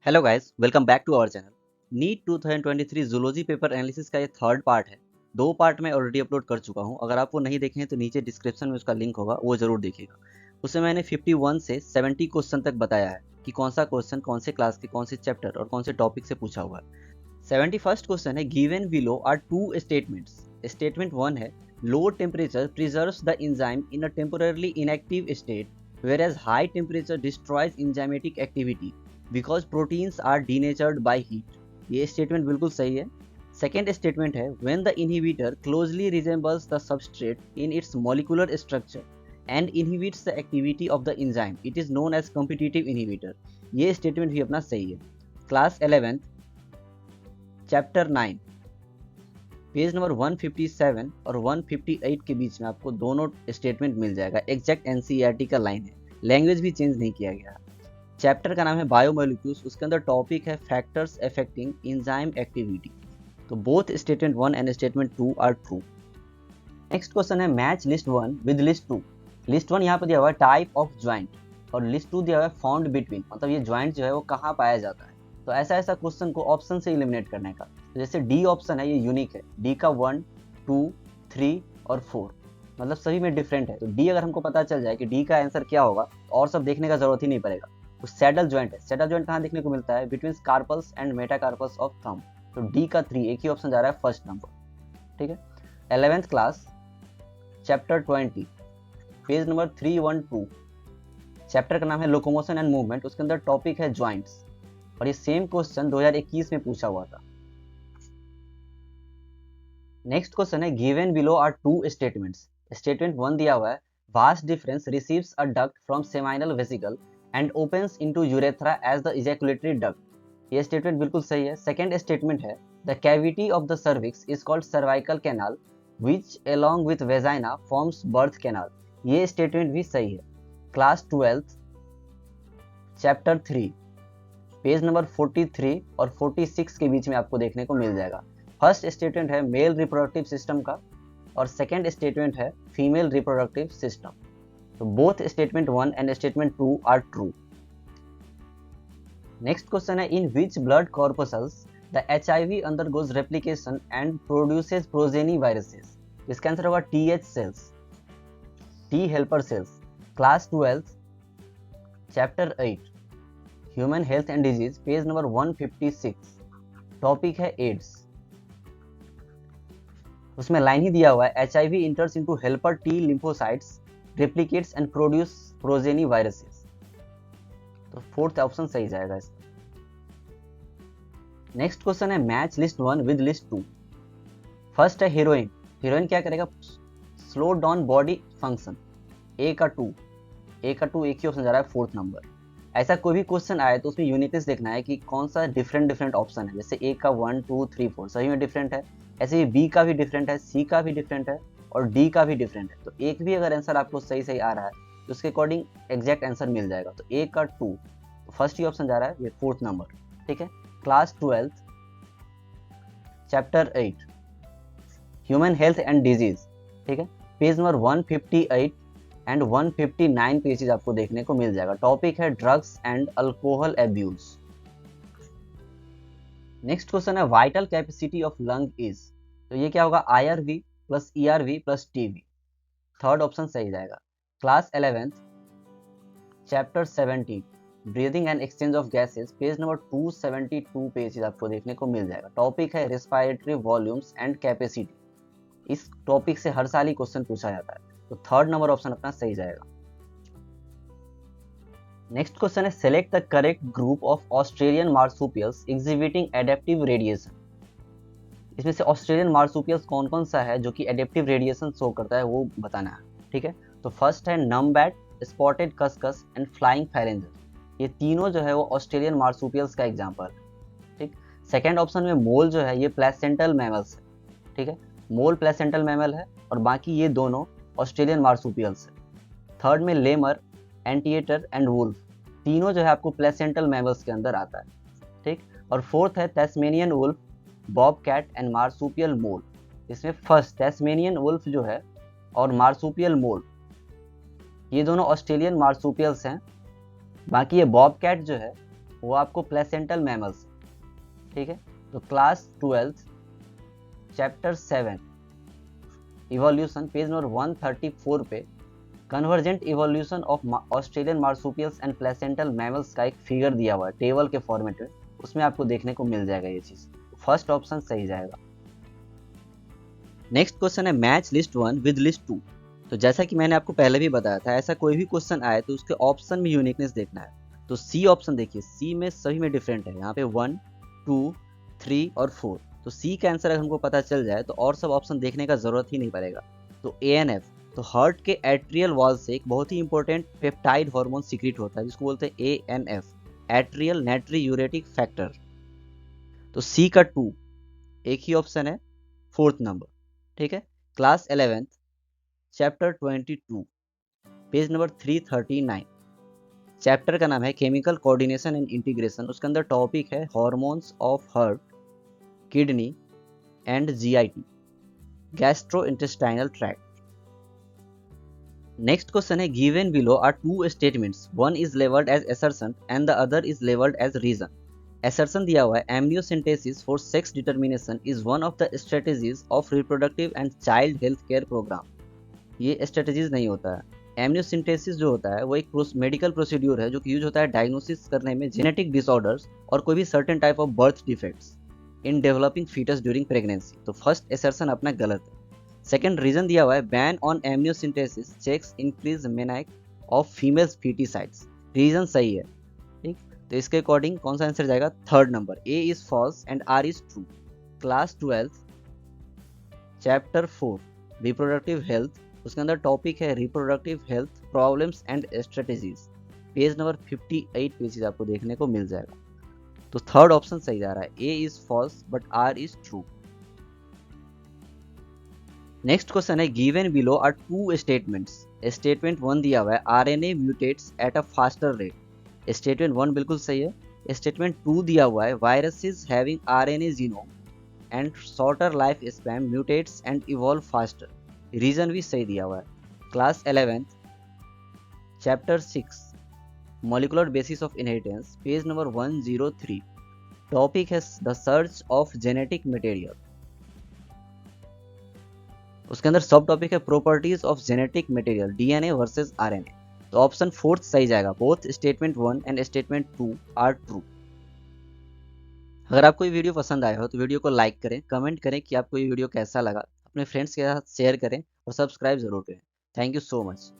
Hello guys, welcome back to our channel. NEET 2023 zoology paper analysis का ये third part है। दो part मैं ऑलरेडी अपलोड कर चुका हूँ। अगर आप वो नहीं देखे हैं तो नीचे डिस्क्रिप्शन में उसका लिंक होगा, वो जरूर देखिएगा। उसमें मैंने 51 से 70 क्वेश्चन तक बताया है कि कौन सा क्वेश्चन कौन से क्लास के कौन से चैप्टर और कौन से टॉपिक से पूछा हुआ है। 71st क्वेश्चन है, given below are two statements. Statement 1 है, low temperature preserves the enzyme in a temporarily inactive state whereas high temperature destroys enzymatic activity because proteins are denatured by heat। ये statement बिल्कुल सही है। Second statement है, when the inhibitor closely resembles the substrate in its molecular structure and inhibits the activity of the enzyme it is known as competitive inhibitor। ये statement भी अपना सही है। Class 11th chapter 9 page number 157 और 158 के बीच में आपको दोनों स्टेटमेंट मिल जाएगा। एग्जैक्ट एनसीईआरटी का लाइन है, लैंग्वेज भी चेंज नहीं किया गया। चैप्टर का नाम है बायोमोलिक्यूल्स, उसके अंदर टॉपिक है फैक्टर्स अफेक्टिंग एंजाइम एक्टिविटी। तो both statement 1 and statement 2 are true. Next question है, match list 1 with list 2। List 1 यहाँ पर दिया हुआ है टाइप ऑफ ज्वाइंट और लिस्ट 2 दिया हुआ है फाउंड बिटवीन, मतलब ये ज्वाइंट जो है वो कहाँ पाया जाता है। तो ऐसा क्वेश्चन को ऑप्शन से एलिमिनेट करने का। तो जैसे डी ऑप्शन है, ये यूनिक है, डी का 1, 2, 3 और 4 मतलब सभी में डिफरेंट है। तो डी अगर हमको पता चल जाए कि डी का आंसर क्या होगा और सब देखने का जरूरत ही नहीं पड़ेगा। तो सैडल ज्वाइंट है, सैडल ज्वाइंट कहाँ देखने को मिलता है, between carpals and metacarpals of thumb. तो डी का 3 एक ही ऑप्शन जा रहा है फर्स्ट नंबर। ठीक है। 11th class chapter 20 page number 312। Chapter का नाम है लोकोमोशन एंड मूवमेंट, उसके अंदर टॉपिक है ज्वाइंट्स और ये सेम क्वेश्चन 2021 में पूछा हुआ था। नेक्स्ट क्वेश्चन है, given below are two statements. Statement 1 दिया हुआ है, vas deferens receives a duct from seminal vesicle and opens into urethra as the ejaculatory duct. ये स्टेटमेंट बिल्कुल सही है। सेकंड स्टेटमेंट है, the cavity of the cervix is called cervical canal which along with vagina forms birth canal। ये statement भी सही है। Class 12 chapter 3 page number 43 और 46 के बीच में आपको देखने को मिल जाएगा। फर्स्ट स्टेटमेंट है मेल रिप्रोडक्टिव सिस्टम का और सेकंड स्टेटमेंट है फीमेल रिप्रोडक्टिव सिस्टम। तो both statement 1 and statement 2 are true. Next question है, in which blood corpuscles the HIV undergoes replication and produces progeny viruses. इसका आंसर होगा TH cells, T helper cells. Class 12 chapter 8 human health and disease page number 156। Topic है AIDS. उसमें line ही दिया हुआ है, HIV इंटर्स into helper T lymphocytes replicates and produce progeny viruses. तो fourth option सही जाएगा इसका। नेक्स्ट क्वेश्चन है, match list 1 with list 2। First है हीरोइन। हीरोइन क्या करेगा, स्लो डाउन बॉडी फंक्शन। ए का 2 एक ही ऑप्शन जा रहा है फोर्थ नंबर। ऐसा कोई भी क्वेश्चन आए तो उसमें यूनिकनेस देखना है कि कौन सा डिफरेंट ऑप्शन है। जैसे ए का 1, 2, 3, 4 सही में डिफरेंट है, ऐसे ही बी का भी डिफरेंट है, सी का भी डिफरेंट है और डी का भी डिफरेंट है। तो एक भी अगर आंसर आपको सही आ रहा है तो उसके अकॉर्डिंग एग्जैक्ट आंसर मिल जाएगा। तो ए का 2 फर्स्ट ही ऑप्शन जा रहा है, ये फोर्थ नंबर। ठीक है। Class 12 chapter 8 human health and disease. ठीक है। पेज नंबर 158 एंड 159 पेजेस आपको देखने को मिल जाएगा। टॉपिक है drugs and alcohol abuse. Next question है, vital capacity of lung is. तो ये क्या होगा, IRV plus ERV plus TV। Third option सही जाएगा। Class 11 chapter 17 breathing and exchange of gases page number 272 pages आपको देखने को मिल जाएगा। टॉपिक है रेस्पिरेटरी वॉल्यूम्स एंड कैपेसिटी। इस टॉपिक से हर साल ही क्वेश्चन पूछा जाता है, तो थर्ड नंबर ऑप्शन अपना सही जाएगा। नेक्स्ट क्वेश्चन है, select the correct group of Australian marsupials exhibiting adaptive radiation. इसमें से ऑस्ट्रेलियन मार्सुपियल्स कौन कौन सा है जो कि एडेप्टिव रेडिएशन शो करता है वो बताना है। ठीक है। तो फर्स्ट है नमबैट, स्पॉटेड कस्कस एंड फ्लाइंग फायरेंजर। ये तीनों जो है वो ऑस्ट्रेलियन मार्सुपियल्स का एग्जाम्पल है। ठीक। सेकेंड ऑप्शन में मोल जो है ये प्लेसेंटल मैमल्स है। ठीक है, मोल प्लेसेंटल मैमल है और बाकी ये दोनों ऑस्ट्रेलियन मार्सुपियल्स है। थर्ड में लेमर, एंटीएटर एंड वुल्फ, तीनों जो है आपको प्लेसेंटल मैमल्स के अंदर आता है। ठीक। और फोर्थ है Tasmanian wolf, bobcat and marsupial mole. इसमें फर्स्ट तस्मेनियन वुल्फ जो है और मार्सुपियल मोल ये दोनों ऑस्ट्रेलियन मार्सुपियल्स हैं। बाकी ये बॉब कैट जो है वो आपको प्लेसेंटल मैमल्स, ठीक है। तो class 12 chapter 7 evolution page number 134 पे convergent evolution of Australian marsupials and placental mammals का एक फिगर दिया हुआ है टेबल के फॉर्मेट में, उसमें आपको देखने को मिल जाएगा ये चीज। फर्स्ट ऑप्शन सही जाएगा। नेक्स्ट क्वेश्चन है मैच लिस्ट 1 विद लिस्ट 2। तो जैसा कि मैंने आपको पहले भी बताया था, ऐसा कोई भी क्वेश्चन आए तो उसके ऑप्शन में यूनिकनेस देखना है। तो सी ऑप्शन देखिए, सी में सभी में डिफरेंट है, यहाँ पे 1 2 3 और 4। तो सी का आंसर अगर हमको पता चल जाए तो और सब ऑप्शन देखने का जरूरत ही नहीं पड़ेगा। तो ANF, तो हार्ट के एट्रियल वॉल से एक बहुत ही इंपॉर्टेंट पेप्टाइड हार्मोन सीक्रेट होता है जिसको बोलते हैं ANF, एट्रियल नाइट्रियूरेटिक फैक्टर। तो सी का 2 एक ही ऑप्शन है, फोर्थ नंबर, ठीक है। Class 11 chapter 22 page number 339, chapter का नाम है केमिकल कोऑर्डिनेशन एंड इंटीग्रेशन। उसके अंदर टॉपिक है hormones of heart, kidney and GIT, gastro intestinal tract. Next question है given below are two statements, one is labelled as assertion and the other is labelled as reason. Assertion दिया हुआ है amniocentesis for sex determination is one of the strategies of reproductive and child health care programme. ये strategies नहीं होता है। एमनियोसिंथेसिस जो होता है वो एक मेडिकल प्रोसीड्यूर है जो कि यूज होता है डायग्नोसिस करने में जेनेटिक डिसऑर्डर्स और कोई भी certain type of birth defects in developing foetus during pregnancy. तो फर्स्ट असर्शन अपना गलत है। सेकंड रीजन दिया हुआ है ban on amniocentesis checks increase menace of female foeticides, reason सही है, ठीक। तो इसके अकॉर्डिंग कौन सा आंसर जाएगा, third number, A is false and R is true. Class 12 chapter 4 reproductive health, उसके अंदर टॉपिक है reproductive health problems and strategies, page number 58 pages आपको देखने को मिल जाएगा। तो थर्ड ऑप्शन सही जा रहा है, A is false but R is true. Next question है given below are two statements. Statement 1 दिया हुआ है RNA mutates at a faster rate, statement 1 बिल्कुल सही है। स्टेटमेंट 2 दिया हुआ है viruses having RNA genome and shorter life span mutates and evolve faster, reason भी सही दिया हुआ है। Class 11 chapter 6 molecular basis of inheritance, page number 103, topic है the search of genetic material. उसके अंदर सब टॉपिक है properties of genetic material, DNA versus RNA। तो ऑप्शन फोर्थ सही जाएगा, both statement 1 and statement 2 are true. अगर आपको ये वीडियो पसंद आया हो तो वीडियो को लाइक करें, कमेंट करें कि आपको ये वीडियो कैसा लगा, अपने फ्रेंड्स के साथ शेयर करें और सब्सक्राइब जरूर करें। Thank you so much.